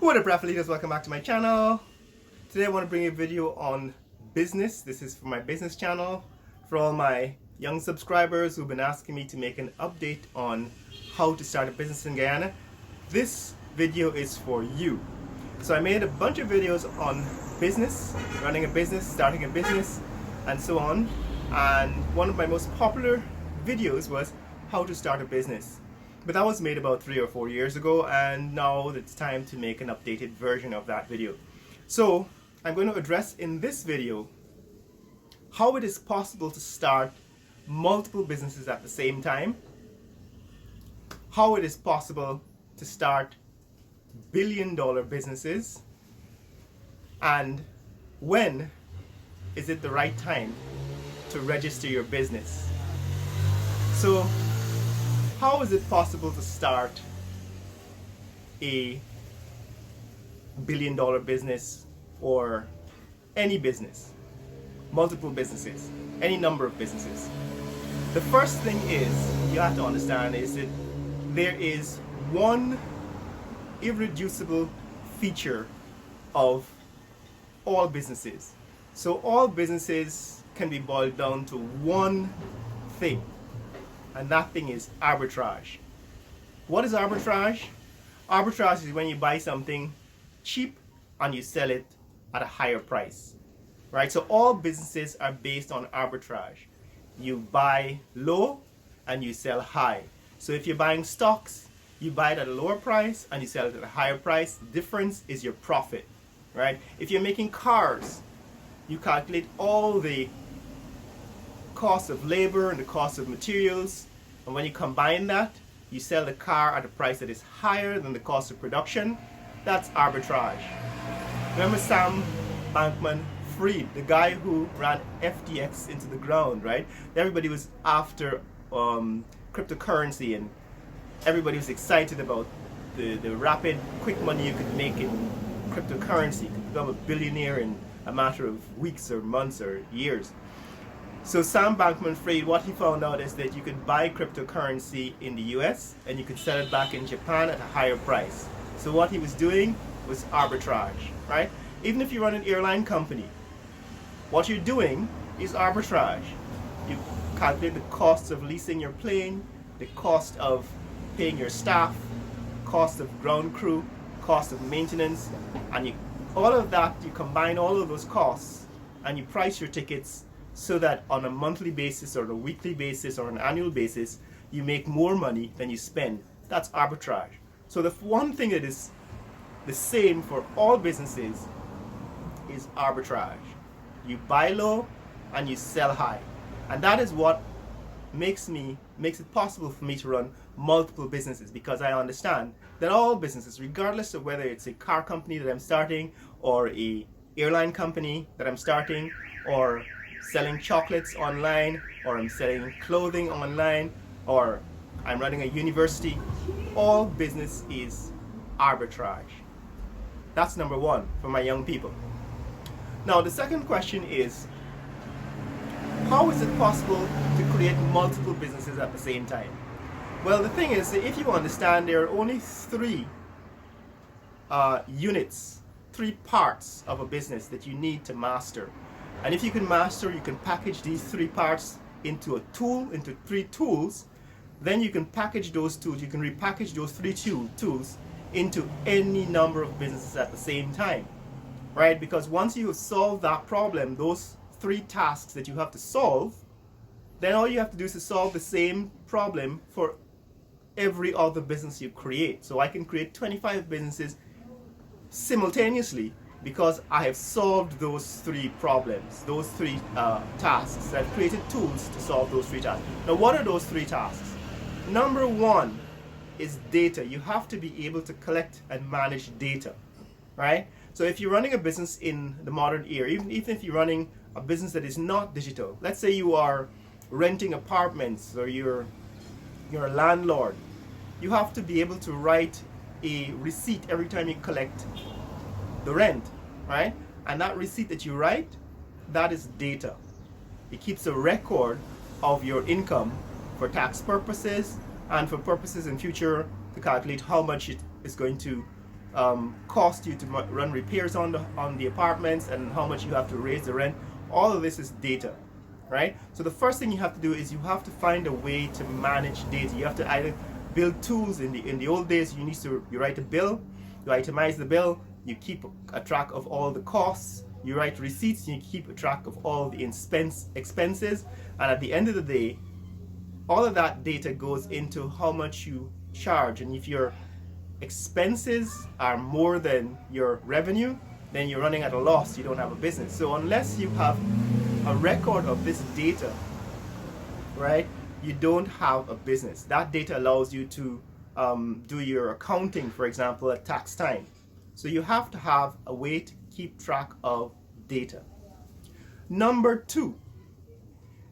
What up, Raffalitas? Welcome back to my channel. Today I want to bring you a video on business. This is for my business channel. For all my young subscribers who've been asking me to make an update on how to start a business in Guyana, this video is for you. So I made a bunch of videos on business, running a business, starting a business, and so on. And one of my most popular videos was how to start a business. But that was made about 3 or 4 years ago, and now it's time to make an updated version of that video. So I'm going to address in this video how it is possible to start multiple businesses at the same time, how it is possible to start billion-dollar businesses, and when is it the right time to register your business. So how is it possible to start a billion-dollar business or any business, multiple businesses, any number of businesses? The first thing is you have to understand is that there is one irreducible feature of all businesses. So all businesses can be boiled down to one thing, and that thing is arbitrage. What is arbitrage? Arbitrage is when you buy something cheap and you sell it at a higher price, right? So all businesses are based on arbitrage. You buy low and you sell high. So if you're buying stocks, you buy it at a lower price and you sell it at a higher price. The difference is your profit, right? If you're making cars, you calculate all the cost of labor and the cost of materials, and when you combine that, you sell the car at a price that is higher than the cost of production. That's arbitrage. Remember Sam Bankman-Fried, the guy who ran FTX into the ground, right? Everybody was after cryptocurrency, and everybody was excited about the rapid, quick money you could make in cryptocurrency. You could become a billionaire in a matter of weeks or months or years. So Sam Bankman-Fried, what he found out is that you could buy cryptocurrency in the US and you could sell it back in Japan at a higher price. So what he was doing was arbitrage, right? Even if you run an airline company, what you're doing is arbitrage. You calculate the cost of leasing your plane, the cost of paying your staff, cost of ground crew, cost of maintenance, and all of that, you combine all of those costs and you price your tickets so that on a monthly basis or a weekly basis or an annual basis, you make more money than you spend. That's arbitrage. So the one thing that is the same for all businesses is arbitrage. You buy low and you sell high. And that is what makes it possible for me to run multiple businesses, because I understand that all businesses, regardless of whether it's a car company that I'm starting or a airline company that I'm starting, or selling chocolates online, or I'm selling clothing online, or I'm running a university, all business is arbitrage. That's number one for my young people. Now the second question is, how is it possible to create multiple businesses at the same time? Well, the thing is that if you understand, there are only three units, three parts of a business that you need to master. And if you can master, you can package these three parts into a tool, into three tools. Then you can package those tools, you can repackage those three tools into any number of businesses at the same time, right? Because once you have solved that problem, those three tasks that you have to solve, then all you have to do is to solve the same problem for every other business you create. So I can create 25 businesses simultaneously because I have solved those three problems, those three tasks. I've created tools to solve those three tasks. Now, what are those three tasks? Number one is data. You have to be able to collect and manage data, right? So if you're running a business in the modern era, even if you're running a business that is not digital, let's say you are renting apartments or you're a landlord, you have to be able to write a receipt every time you collect the rent, right? And that receipt that you write, that is data. It keeps a record of your income for tax purposes and for purposes in future to calculate how much it is going to cost you to run repairs on the apartments, and how much you have to raise the rent. All of this is data, right? So the first thing you have to do is you have to find a way to manage data. You have to either build tools. In the old days, you write a bill, you itemize the bill, you keep a track of all the costs, you write receipts, you keep a track of all the expenses, and at the end of the day, all of that data goes into how much you charge. And if your expenses are more than your revenue, then you're running at a loss. You don't have a business. So unless you have a record of this data, right, you don't have a business. That data allows you to do your accounting, for example, at tax time. So you have to have a way to keep track of data. Number 2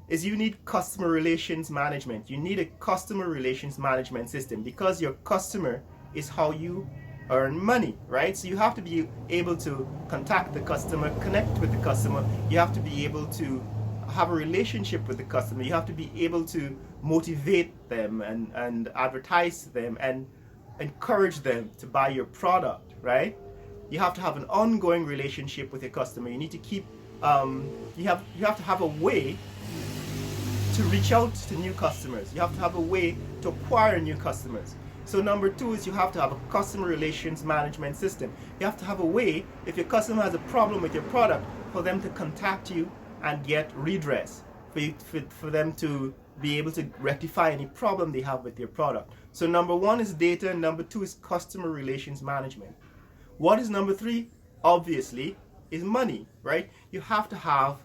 is you need customer relations management. You need a customer relations management system, because your customer is how you earn money, right? So you have to be able to contact the customer, connect with the customer. You have to be able to have a relationship with the customer. You have to be able to motivate them and advertise to them and encourage them to buy your product, right? You have to have an ongoing relationship with your customer. You need to keep, you have to have a way to reach out to new customers. You have to have a way to acquire new customers. So number 2 is you have to have a customer relations management system. You have to have a way, if your customer has a problem with your product, for them to contact you and get redress, for them to be able to rectify any problem they have with your product. So number 1 is data, number 2 is customer relations management. What is number 3? Obviously, is money, right? You have to have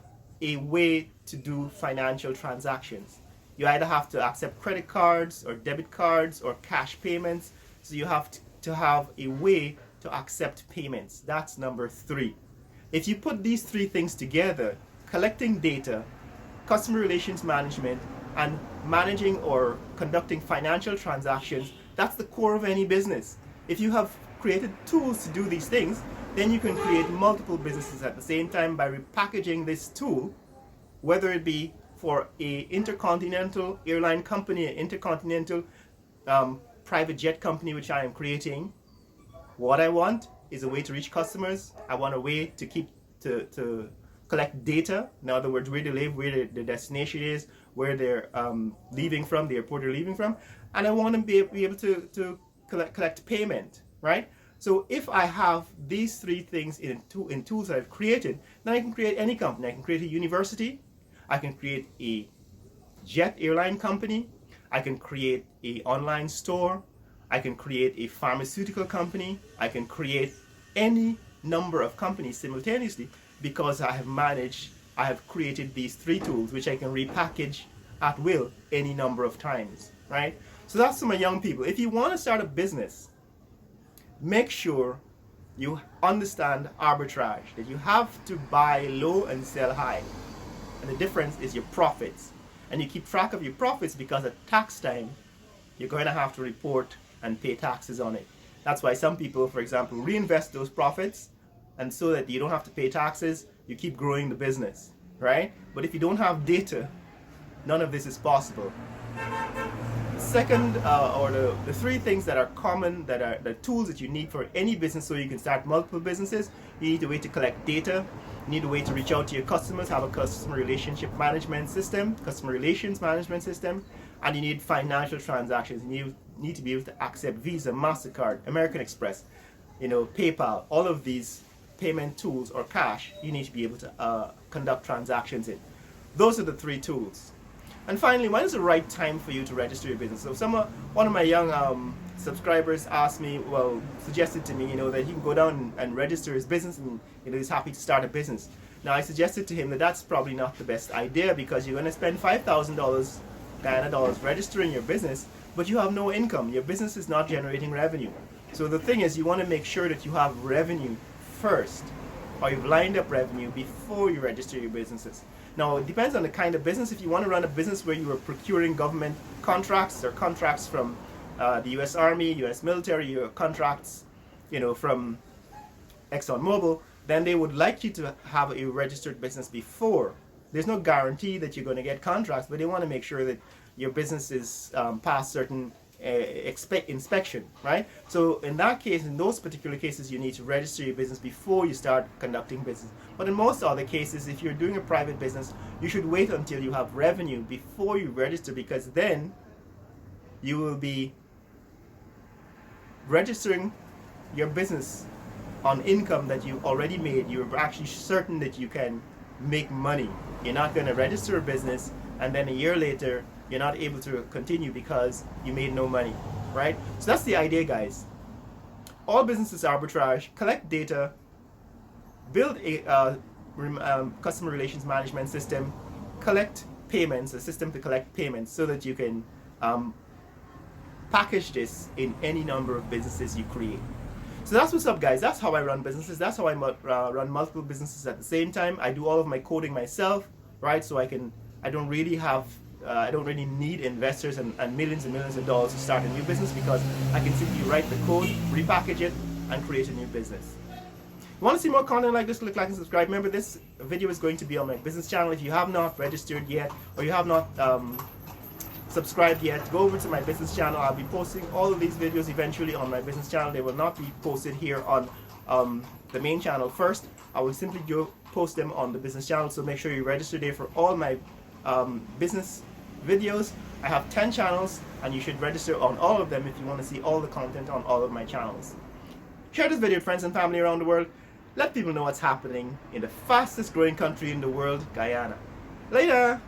a way to do financial transactions. You either have to accept credit cards or debit cards or cash payments. So you have to have a way to accept payments. That's number 3. If you put these 3 things together, collecting data, customer relations management, and managing or conducting financial transactions, that's the core of any business. If you have created tools to do these things, then you can create multiple businesses at the same time by repackaging this tool, whether it be for a intercontinental airline company, an intercontinental private jet company, which I am creating. What I want is a way to reach customers. I want a way to to collect data. In other words, where they live, where the destination is, where they're leaving from, the airport they're leaving from, and I want to be able to collect payment, right? So if I have these 3 things in tools that I've created, then I can create any company. I can create a university, I can create a jet airline company, I can create an online store, I can create a pharmaceutical company, I can create any number of companies simultaneously, because I have created these 3 tools which I can repackage at will any number of times, right? So that's to my young people. If you want to start a business, make sure you understand arbitrage, that you have to buy low and sell high. And the difference is your profits. And you keep track of your profits, because at tax time, you're going to have to report and pay taxes on it. That's why some people, for example, reinvest those profits, and so that you don't have to pay taxes, you keep growing the business, right? But if you don't have data, none of this is possible. Second, or the 3 things that are common, that are the tools that you need for any business so you can start multiple businesses. You need a way to collect data, you need a way to reach out to your customers, have a customer relationship management system, customer relations management system, and you need financial transactions. You need to be able to accept Visa, MasterCard, American Express, PayPal, all of these payment tools or cash. You need to be able to conduct transactions in. Those are the 3 tools. And finally, when is the right time for you to register your business? So one of my young subscribers asked me, suggested to me, that he can go down and register his business, and he's happy to start a business. Now I suggested to him that that's probably not the best idea, because you're going to spend $5,000 Guyana dollars registering your business, but you have no income. Your business is not generating revenue. So the thing is, you want to make sure that you have revenue first, or you've lined up revenue before you register your businesses. Now, it depends on the kind of business. If you want to run a business where you are procuring government contracts, or contracts from the U.S. Army, U.S. military, or contracts, from ExxonMobil, then they would like you to have a registered business before. There's no guarantee that you're going to get contracts, but they want to make sure that your business is past certain inspection, right? So in that case, in those particular cases, you need to register your business before you start conducting business. But in most other cases, if you're doing a private business, you should wait until you have revenue before you register, because then you will be registering your business on income that you've already made. You're actually certain that you can make money. You're not going to register a business and then a year later you're not able to continue because you made no money, right? So that's the idea, guys. All businesses arbitrage, collect data, build a customer relations management system, collect payments, a system to collect payments so that you can package this in any number of businesses you create. So that's what's up, guys. That's how I run businesses. That's how I run multiple businesses at the same time. I do all of my coding myself, right? So I don't really need investors and millions of dollars to start a new business, because I can simply write the code, repackage it, and create a new business. You want to see more content like this? Click like and subscribe. Remember, this video is going to be on my business channel. If you have not registered yet, or you have not subscribed yet, go over to my business channel. I'll be posting all of these videos eventually on my business channel. They will not be posted here on the main channel first. I will simply post them on the business channel, so make sure you register there for all my business videos. I have 10 channels and you should register on all of them if you want to see all the content on all of my channels. Share this video with friends and family around the world. Let people know what's happening in the fastest growing country in the world, Guyana. Later!